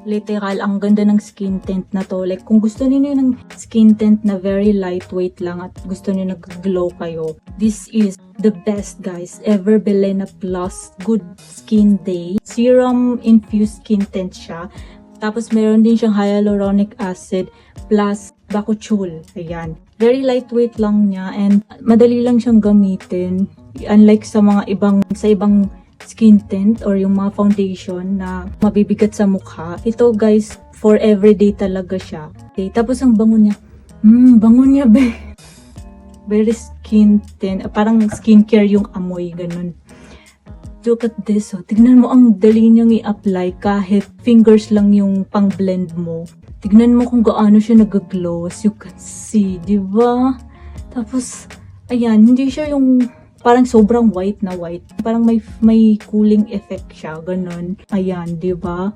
Literal, ang ganda ng skin tint na to. Like, kung gusto niyo ng skin tint na very lightweight lang at gusto niyo nag-glow kayo, this is the best, guys. Ever Belena Plus Good Skin Day. Serum infused skin tint siya. Tapos, meron din siyang hyaluronic acid plus bakuchiol. Ayan. Very lightweight lang niya and madali lang siyang gamitin. Unlike sa mga ibang skin tint or yung mga foundation na mabibigat sa mukha. Ito guys, for everyday talaga siya. Okay, tapos ang bango niya. Bango niya be. Very skin tint. Parang skincare yung amoy, ganun. Look at this. Oh. Tignan mo, ang dali niyang i-apply kahit fingers lang yung pang-blend mo. Tignan mo kung gaano siya nag-glow. As you can see, di ba? Tapos, ayan, hindi siya yung parang sobrang white na white. Parang may cooling effect siya, ganun. Ayan, di ba?